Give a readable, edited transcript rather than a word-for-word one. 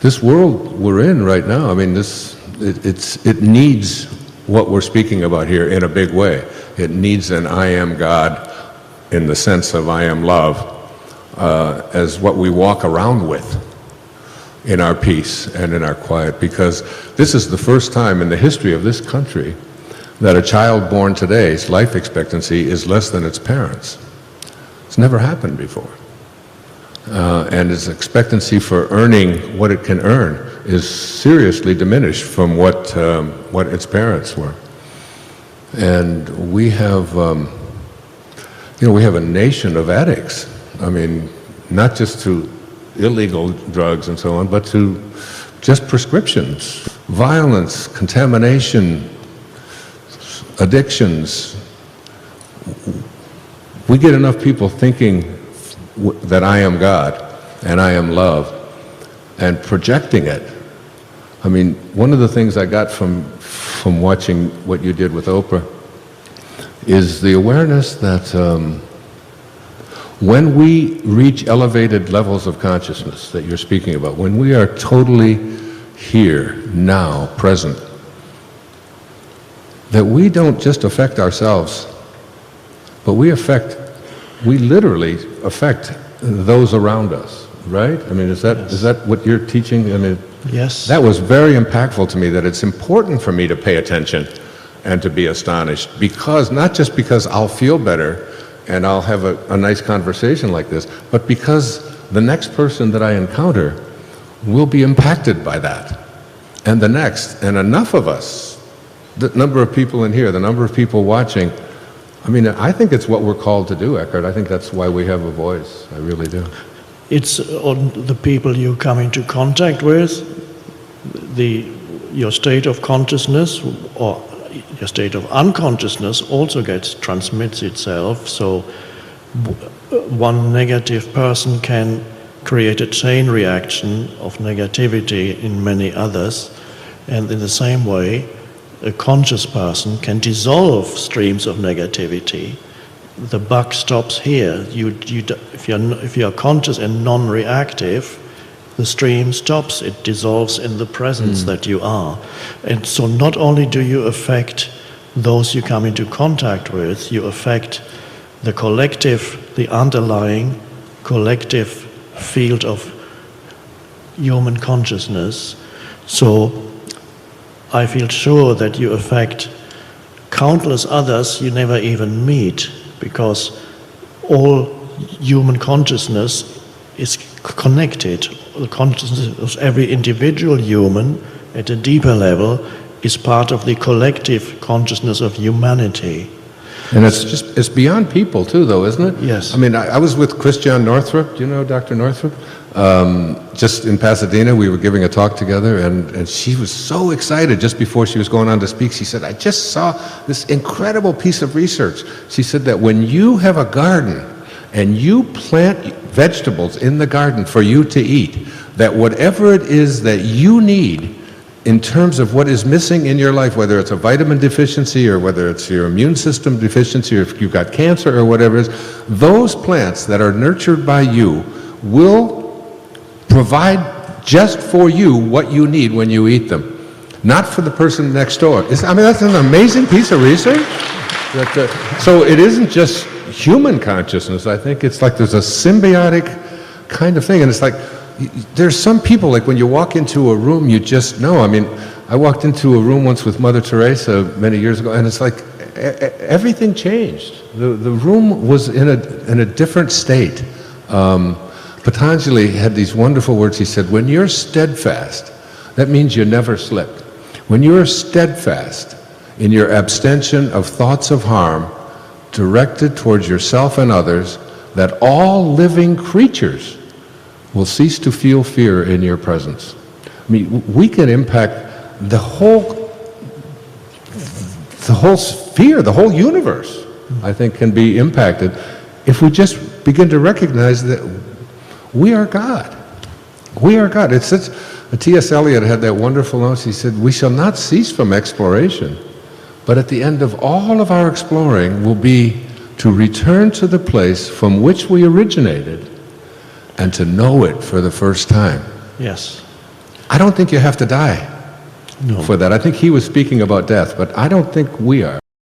this world we're in right now, I mean, it needs what we're speaking about here in a big way. It needs an I am God in the sense of I am love as what we walk around with in our peace and in our quiet, because this is the first time in the history of this country that a child born today's life expectancy is less than its parents'. It's never happened before. And its expectancy for earning what it can earn is seriously diminished from what its parents were. And we have, we have a nation of addicts. I mean, not just to illegal drugs and so on, but to just prescriptions, violence, contamination, addictions. We get enough people thinking that I am God and I am love and projecting it. I mean, one of the things I got from watching what you did with Oprah is the awareness that when we reach elevated levels of consciousness that you're speaking about, when we are totally here, now, present, that we don't just affect ourselves, but we literally affect those around us, right? I mean, is that what you're teaching? I mean, yes. That was very impactful to me, that it's important for me to pay attention and to be astonished, because, not just because I'll feel better and I'll have a nice conversation like this, but because the next person that I encounter will be impacted by that, and the next, and enough of us, the number of people in here, the number of people watching. I mean, I think it's what we're called to do, Eckhart. I think that's why we have a voice. I really do. It's on the people you come into contact with, your state of consciousness or your state of unconsciousness also transmits itself. So one negative person can create a chain reaction of negativity in many others, and in the same way, a conscious person can dissolve streams of negativity. The buck stops here. If you're conscious and non-reactive, the stream stops. It dissolves in the presence that you are. And so not only do you affect those you come into contact with, you affect the collective, the underlying collective field of human consciousness. So I feel sure that you affect countless others you never even meet, because all human consciousness is connected. The consciousness of every individual human at a deeper level is part of the collective consciousness of humanity. And it's beyond people too, though, isn't it? Yes. I mean, I was with Christiane Northrup. Do you know Dr. Northrup? Just in Pasadena, we were giving a talk together, and she was so excited just before she was going on to speak. She said, I just saw this incredible piece of research. She said that when you have a garden and you plant vegetables in the garden for you to eat, that whatever it is that you need in terms of what is missing in your life, whether it's a vitamin deficiency or whether it's your immune system deficiency or if you've got cancer or whatever it is, those plants that are nurtured by you will provide just for you what you need when you eat them, not for the person next door. I mean, that's an amazing piece of research. So it isn't just human consciousness. I think it's like there's a symbiotic kind of thing, and it's like there's some people, like when you walk into a room, you just know. I mean, I walked into a room once with Mother Teresa many years ago, and it's like everything changed. The room was in a different state. Patanjali had these wonderful words. He said, when you're steadfast, that means you never slip. When you're steadfast in your abstention of thoughts of harm directed towards yourself and others, that all living creatures will cease to feel fear in your presence. I mean, we can impact the whole sphere, the whhole universe, I think, can be impacted if we just begin to recognize that we are God. We are God. It's such, T.S. Eliot had that wonderful note. He said, we shall not cease from exploration, but at the end of all of our exploring will be to return to the place from which we originated and to know it for the first time. Yes. I don't think you have to die No. for that. I think he was speaking about death, but I don't think we are.